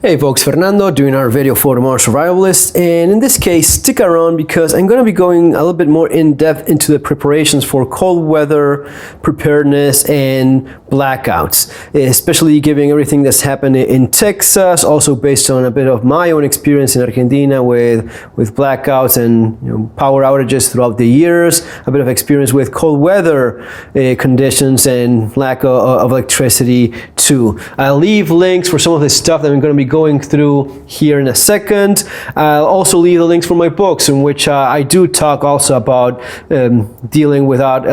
Hey folks, Fernando doing our video for the Modern Survivalist, and in this case stick around because I'm going to be going a little bit more in depth into the preparations for cold weather preparedness and blackouts, especially giving everything that's happened in Texas, also based on a bit of my own experience in Argentina with blackouts and power outages throughout the years, a bit of experience with cold weather conditions and lack of electricity too. I'll leave links for some of the stuff that I'm going to be going through here in a second. I'll also leave the links for my books in which I do talk also about dealing without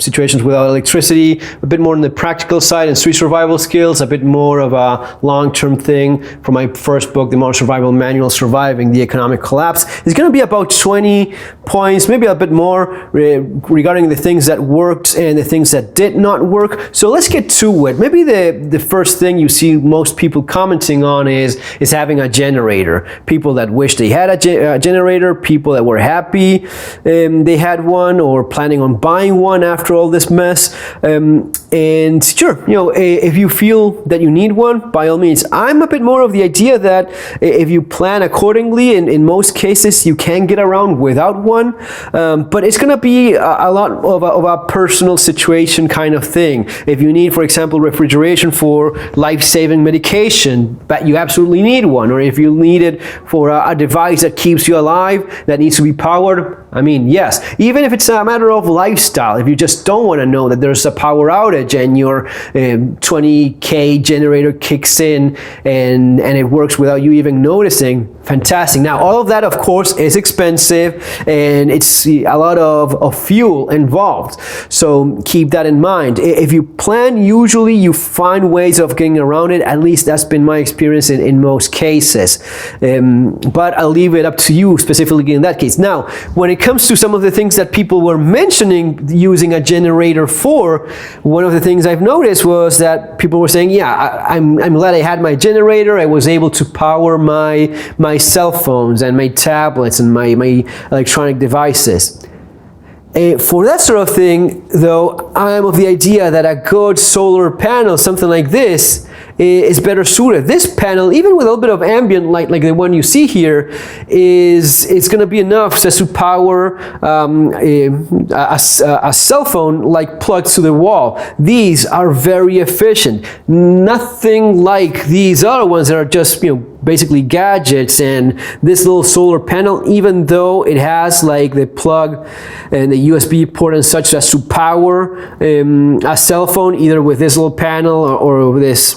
situations without electricity, a bit more on the practical side and street survival skills, a bit more of a long-term thing for my first book, The Modern Survival Manual, Surviving the Economic Collapse. It's going to be about 20 points, maybe a bit more regarding the things that worked and the things that did not work. So let's get to it. Maybe the first thing you see most people commenting on is having a generator. People that wish they had a generator, people that were happy they had one or planning on buying one after all this mess. And sure, if you feel that you need one, by all means. I'm a bit more of the idea that if you plan accordingly, in most cases you can get around without one, but it's gonna be a lot of a personal situation kind of thing. If you need, for example, refrigeration for life-saving medication, but you absolutely need one, or if you need it for a device that keeps you alive that needs to be powered, I mean, yes. Even if it's a matter of lifestyle, if you just don't want to know that there's a power outage and your 20K generator kicks in and it works without you even noticing, fantastic. Now, all of that, of course, is expensive and it's a lot of fuel involved. So keep that in mind. If you plan, usually you find ways of getting around it. At least that's been my experience in most cases. But I'll leave it up to you specifically in that case. Now, when it comes to some of the things that people were mentioning using a generator for, one of the things I've noticed was that people were saying, yeah, I'm glad I had my generator. I was able to power my cell phones and my tablets and my electronic devices. For that sort of thing, though, I'm of the idea that a good solar panel, something like this, is better suited. This panel, even with a little bit of ambient light like the one you see here, it's going to be enough just to power a cell phone like plugged to the wall. These are very efficient. Nothing like these other ones that are just basically gadgets. And this little solar panel, even though it has like the plug and the USB port and such as to power a cell phone, either with this little panel or this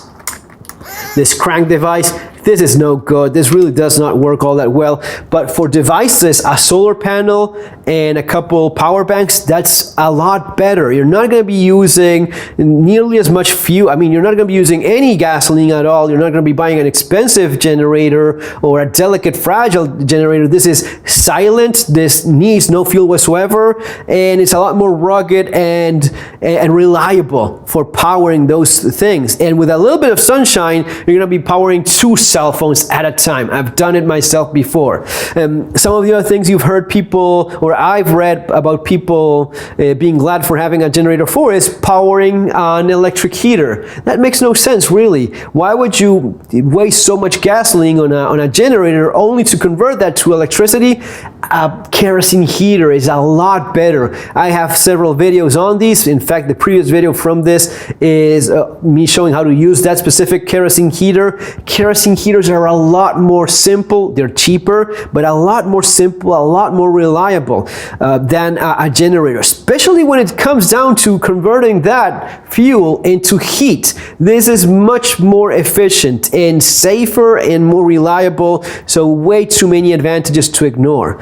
crank device, this is no good. This really does not work all that well. But for devices, a solar panel and a couple power banks, that's a lot better. You're not going to be using nearly as much fuel. I mean, you're not going to be using any gasoline at all. You're not going to be buying an expensive generator or a delicate, fragile generator. This is silent. This needs no fuel whatsoever, and it's a lot more rugged and reliable for powering those things. And with a little bit of sunshine, you're going to be powering two cell phones at a time. I've done it myself before. Some of the other things you've heard people, or I've read about people being glad for having a generator for, is powering an electric heater. That makes no sense, really. Why would you waste so much gasoline on a generator only to convert that to electricity? A kerosene heater is a lot better. I have several videos on these. In fact, the previous video from this is me showing how to use that specific kerosene heater. Kerosene heaters are a lot more simple. They're cheaper, but a lot more simple, a lot more reliable than a generator, especially when it comes down to converting that fuel into heat. This is much more efficient and safer and more reliable, so way too many advantages to ignore.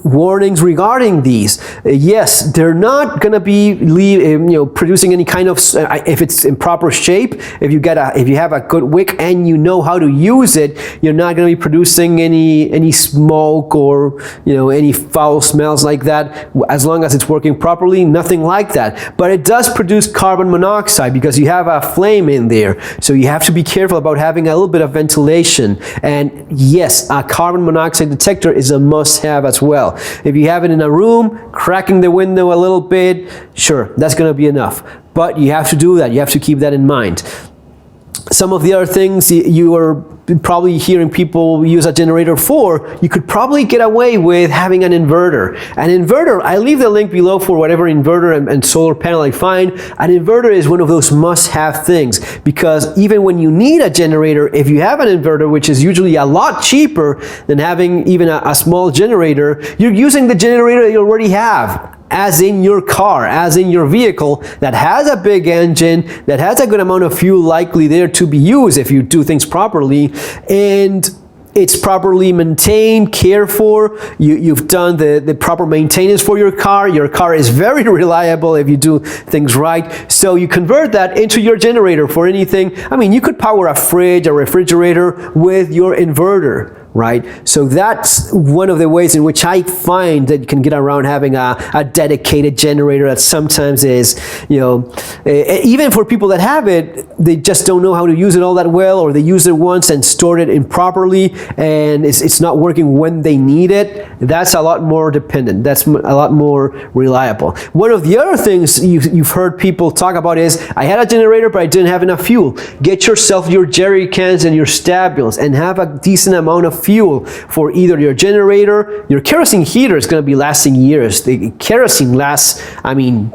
Warnings regarding these. Yes, they're not going to be producing any kind of, if it's in proper shape, if you have a good wick and you know how to use it, you're not going to be producing any smoke or any foul smells like that. As long as it's working properly, nothing like that. But it does produce carbon monoxide because you have a flame in there. So you have to be careful about having a little bit of ventilation. And yes, a carbon monoxide detector is a must-have as well. If you have it in a room, cracking the window a little bit, sure, that's going to be enough. But you have to do that. You have to keep that in mind. Some of the other things you are probably hearing people use a generator for, you could probably get away with having an inverter. An inverter, I leave the link below for whatever inverter and solar panel I find. An inverter is one of those must-have things, because even when you need a generator, if you have an inverter, which is usually a lot cheaper than having even a small generator, you're using the generator that you already have, as in your car, as in your vehicle, that has a big engine, that has a good amount of fuel likely there to be used if you do things properly, and it's properly maintained, cared for. You've done the proper maintenance for your car. Your car is very reliable if you do things right. So you convert that into your generator for anything. I mean, you could power a fridge, a refrigerator with your inverter, right? So that's one of the ways in which I find that you can get around having a dedicated generator that sometimes is, you know, even for people that have it, they just don't know how to use it all that well, or they use it once and stored it improperly, and it's not working when they need it. That's a lot more dependent. That's a lot more reliable. One of the other things you've heard people talk about is, I had a generator, but I didn't have enough fuel. Get yourself your jerry cans and your stabiles and have a decent amount of fuel for either your generator. Your kerosene heater is going to be lasting years. The kerosene lasts, I mean,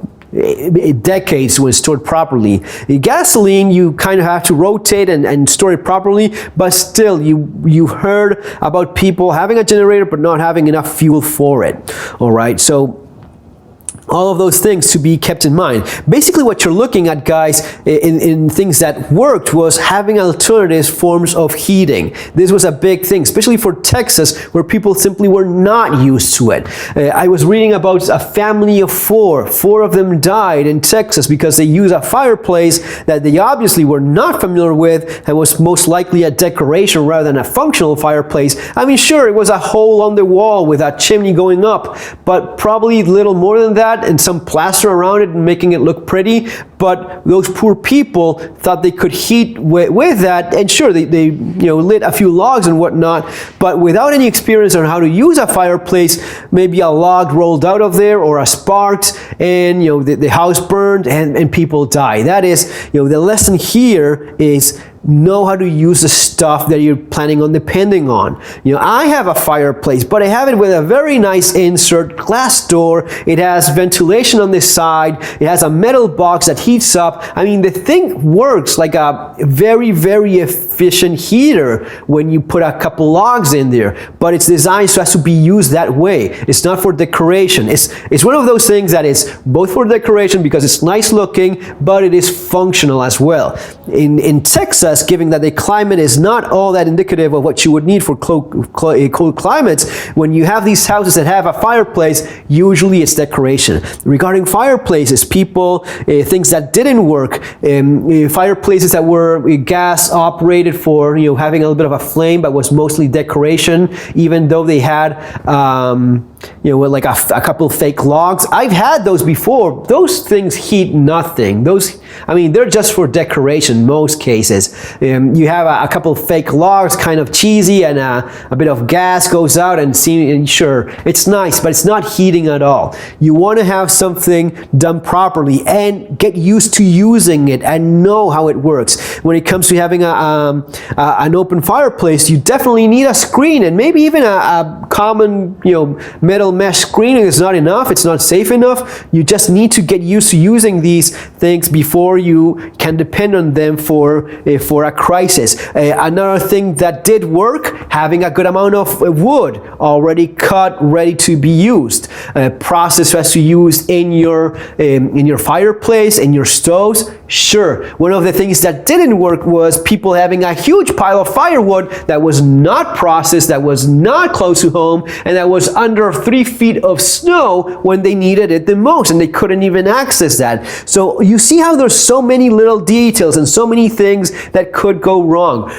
decades when stored properly. Gasoline, you kind of have to rotate and store it properly, but still, you heard about people having a generator but not having enough fuel for it. All right, so all of those things to be kept in mind. Basically what you're looking at, guys, in things that worked, was having alternative forms of heating. This was a big thing, especially for Texas, where people simply were not used to it. I was reading about a family of four. Four of them died in Texas because they used a fireplace that they obviously were not familiar with, and was most likely a decoration rather than a functional fireplace. I mean, sure, it was a hole on the wall with a chimney going up, but probably little more than that, and some plaster around it and making it look pretty. But those poor people thought they could heat with that, and sure, they you know, lit a few logs and whatnot, but without any experience on how to use a fireplace, maybe a log rolled out of there or a sparked, and you know, the house burned and people die. That is, you know, the lesson here is know how to use the stuff that you're planning on depending on. You know, I have a fireplace, but I have it with a very nice insert glass door. It has ventilation on this side. It has a metal box that heats up. I mean, the thing works like a very, very efficient heater when you put a couple logs in there, but it's designed so as to be used that way. It's not for decoration. It's one of those things that is both for decoration because it's nice looking, but it is functional as well. In Texas, given that the climate is not all that indicative of what you would need for cold climates, when you have these houses that have a fireplace, usually it's decoration. Regarding fireplaces, people, things that didn't work, fireplaces that were gas operated for, you know, having a little bit of a flame, but was mostly decoration, even though they had, you know, like a couple fake logs. I've had those before. Those things heat nothing. Those, I mean, they're just for decoration in most cases. You have a couple fake logs, kind of cheesy, and a bit of gas goes out, and sure, it's nice, but it's not heating at all. You want to have something done properly and get used to using it and know how it works. When it comes to having an open fireplace, you definitely need a screen, and maybe even a common, you know, metal mesh screening is not enough. It's not safe enough. You just need to get used to using these things before you can depend on them for a crisis. Another thing that did work, having a good amount of wood already cut, ready to be used. Process as to use in your fireplace, in your stoves. Sure, one of the things that didn't work was people having a huge pile of firewood that was not processed, that was not close to home, and that was under 3 feet of snow when they needed it the most, and they couldn't even access that. So you see how there's so many little details and so many things that could go wrong.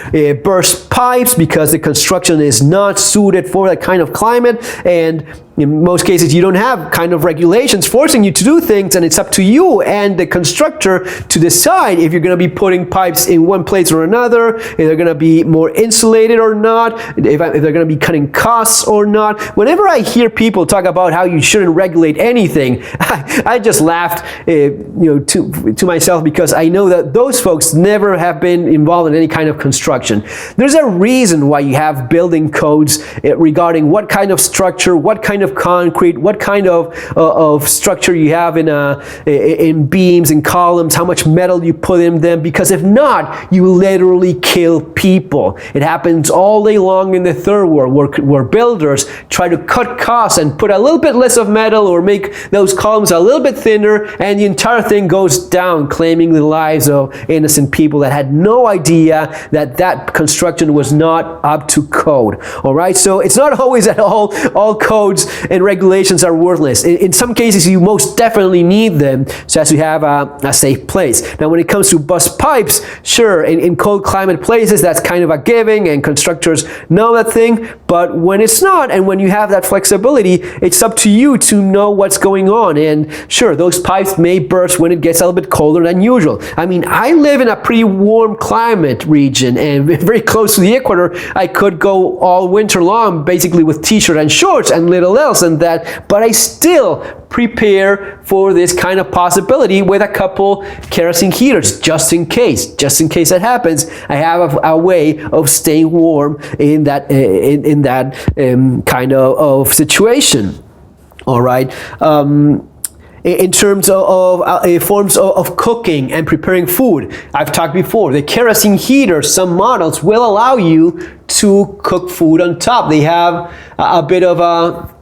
Burst pipes because the construction is not suited for that kind of climate, and in most cases, you don't have kind of regulations forcing you to do things, and it's up to you and the constructor to decide if you're going to be putting pipes in one place or another, if they're going to be more insulated or not, if they're going to be cutting costs or not. Whenever I hear people talk about how you shouldn't regulate anything, I just laughed, to myself, because I know that those folks never have been involved in any kind of construction. There's a reason why you have building codes regarding what kind of structure, what kind of concrete, what kind of structure you have in beams and columns, how much metal you put in them, because if not, you literally kill people. It happens all day long in the third world, where builders try to cut costs and put a little bit less of metal or make those columns a little bit thinner, and the entire thing goes down, claiming the lives of innocent people that had no idea that that construction was not up to code. All right, so it's not always that all codes and regulations are worthless. In some cases, you most definitely need them so as to have a safe place. Now, when it comes to bust pipes, sure, in cold climate places, that's kind of a giving, and constructors know that thing. But when it's not, and when you have that flexibility, it's up to you to know what's going on. And sure, those pipes may burst when it gets a little bit colder than usual. I mean, I live in a pretty warm climate region and very close to the equator. I could go all winter long basically with t-shirt and shorts and little else than that, but I still prepare for this kind of possibility with a couple kerosene heaters, just in case that happens. I have a way of staying warm in that kind of situation. All right. In terms of forms of cooking and preparing food, I've talked before, the kerosene heater, some models will allow you to cook food on top. They have a bit of a,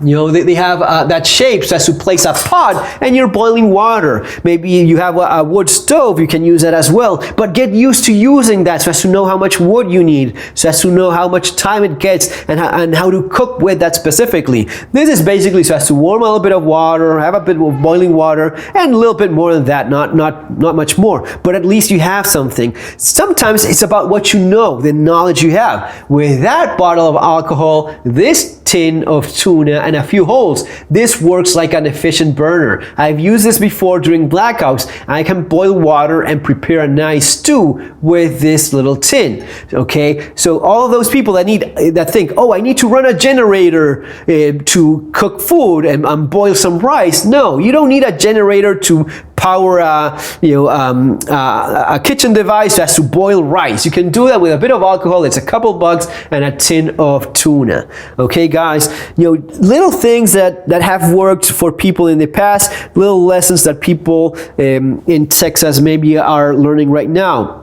they have that shape so as to place a pot and you're boiling water. Maybe you have a wood stove, you can use that as well. But get used to using that so as to know how much wood you need, so as to know how much time it gets, and how to cook with that specifically. This is basically so as to warm a little bit of water, have a bit of boiling water, and a little bit more than that, not much more. But at least you have something. Sometimes it's about what you know, the knowledge you have. With that bottle of alcohol, this tin of tuna, and a few holes, this works like an efficient burner. I've used this before during blackouts. I can boil water and prepare a nice stew with this little tin. Okay, so all of those people that think, oh, I need to run a generator to cook food and boil some rice. No, you don't need a generator to power a kitchen device that has to boil rice. You can do that with a bit of alcohol. It's a couple bucks and a tin of tuna. Okay, guys, little things that have worked for people in the past, little lessons that people in Texas maybe are learning right now.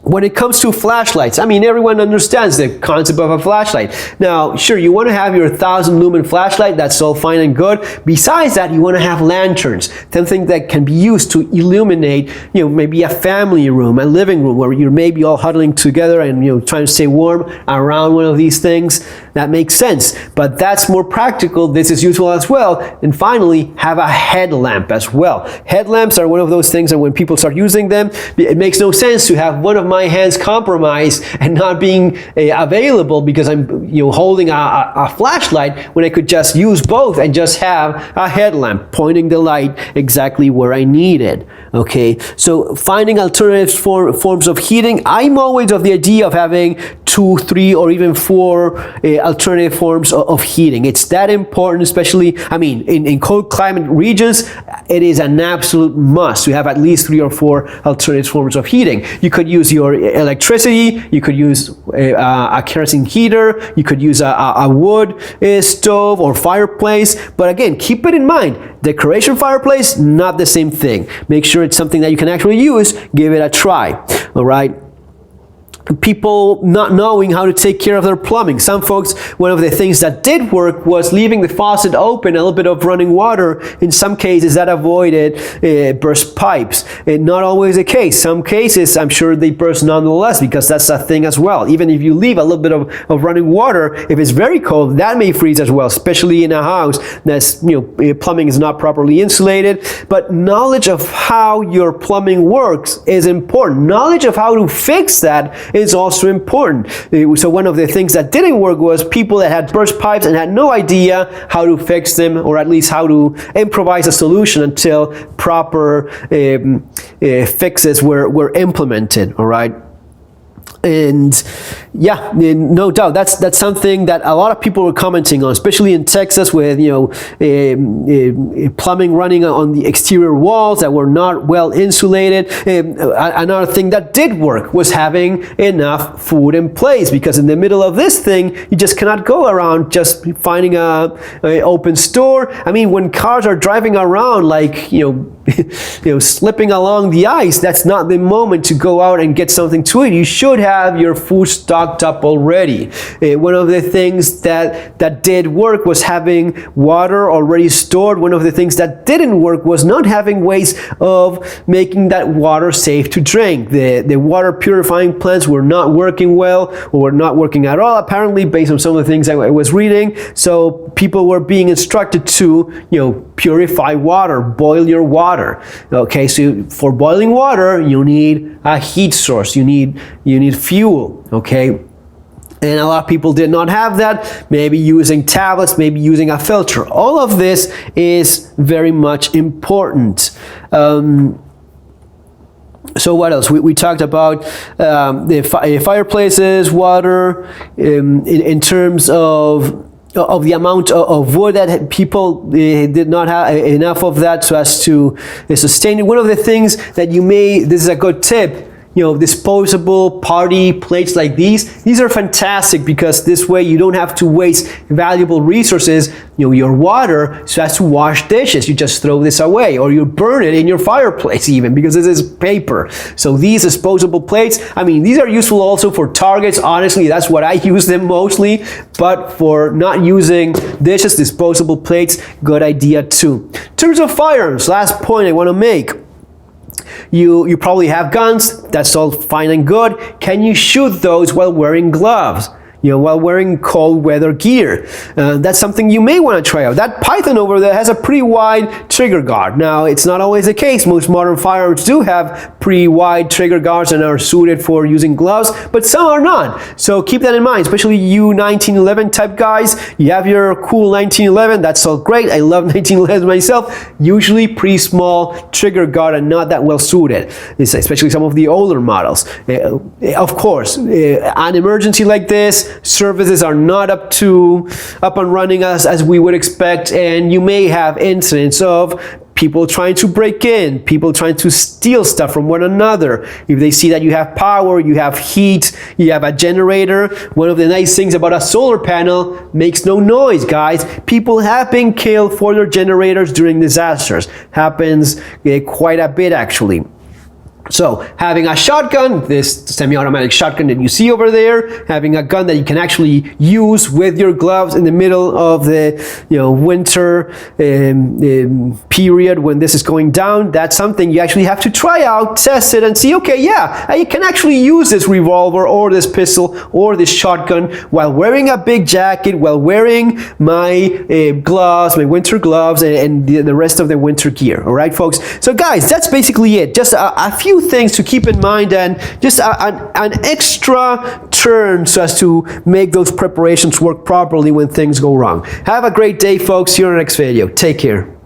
When it comes to flashlights, I mean, everyone understands the concept of a flashlight. Now, sure, you want to have your 1,000 lumen flashlight, that's all fine and good. Besides that, you want to have lanterns, something that can be used to illuminate, maybe a family room, a living room, where you're maybe all huddling together and, trying to stay warm around one of these things. That makes sense, but that's more practical. This is useful as well. And finally, have a headlamp as well. Headlamps are one of those things that when people start using them, it makes no sense to have one of my hands compromised and not being available because I'm holding a flashlight, when I could just use both and just have a headlamp pointing the light exactly where I need it. Okay, so finding alternative forms of heating. I'm always of the idea of having 2, 3, or even 4 alternative forms of heating. It's that important, especially, I mean, in cold climate regions, it is an absolute must to have at least 3 or 4 alternative forms of heating. You could use your electricity, you could use a kerosene heater, you could use a wood stove or fireplace, but again, keep it in mind, decoration fireplace, not the same thing. Make sure it's something that you can actually use, give it a try, all right? People not knowing how to take care of their plumbing. Some folks, one of the things that did work was leaving the faucet open, a little bit of running water. In some cases, that avoided burst pipes. Not always the case. Some cases, I'm sure they burst nonetheless, because that's a thing as well. Even if you leave a little bit of running water, if it's very cold, that may freeze as well, especially in a house that's, plumbing is not properly insulated. But knowledge of how your plumbing works is important. Knowledge of how to fix that is also important. So one of the things that didn't work was people that had burst pipes and had no idea how to fix them, or at least how to improvise a solution until proper fixes were implemented, all right? And yeah, no doubt, that's something that a lot of people were commenting on, especially in Texas, with plumbing running on the exterior walls that were not well insulated. Another thing that did work was having enough food in place, because in the middle of this thing, you just cannot go around just finding a open store. I mean, when cars are driving around like slipping along the ice, that's not the moment to go out and get something to eat. You should have your food stocked up already. One of the things that did work was having water already stored. One of the things that didn't work was not having ways of making that water safe to drink. The water purifying plants were not working well, or were not working at all, apparently, based on some of the things I was reading. So people were being instructed to purify water, boil your water. Okay, so for boiling water, you need a heat source, you need fuel, okay? And a lot of people did not have that, maybe using tablets, maybe using a filter. All of this is very much important. So what else? We talked about the fireplaces, water, in terms of the amount of wood that people did not have enough of that so as to sustain it. One of the things that this is a good tip, disposable party plates like these are fantastic, because this way you don't have to waste valuable resources, your water, so as to wash dishes. You just throw this away, or you burn it in your fireplace even, because this is paper. So these disposable plates, I mean, these are useful also for targets. Honestly, that's what I use them mostly, but for not using dishes, disposable plates, good idea too. In terms of firearms, last point I want to make. You probably have guns, that's all fine and good. Can you shoot those while wearing gloves? While wearing cold weather gear? That's something you may want to try out. That Python over there has a pretty wide trigger guard. Now, it's not always the case. Most modern firearms do have pretty wide trigger guards and are suited for using gloves, but some are not. So keep that in mind, especially you 1911 type guys. You have your cool 1911, that's all great. I love 1911 myself. Usually pretty small trigger guard and not that well suited, especially some of the older models. Of course, an emergency like this, services are not up and running as we would expect, and you may have incidents of people trying to break in, people trying to steal stuff from one another. If they see that you have power, you have heat, you have a generator. One of the nice things about a solar panel, makes no noise, guys. People have been killed for their generators during disasters. Happens quite a bit, actually. So having a shotgun, this semi-automatic shotgun that you see over there, having a gun that you can actually use with your gloves in the middle of the winter period when this is going down, that's something you actually have to try out, test it, and see, okay, yeah, I can actually use this revolver or this pistol or this shotgun while wearing a big jacket, while wearing my gloves, my winter gloves, and the rest of the winter gear. All right, folks? So guys, that's basically it. Just a few things to keep in mind, and just an extra turn so as to make those preparations work properly when things go wrong. Have a great day, folks. See you in the next video. Take care.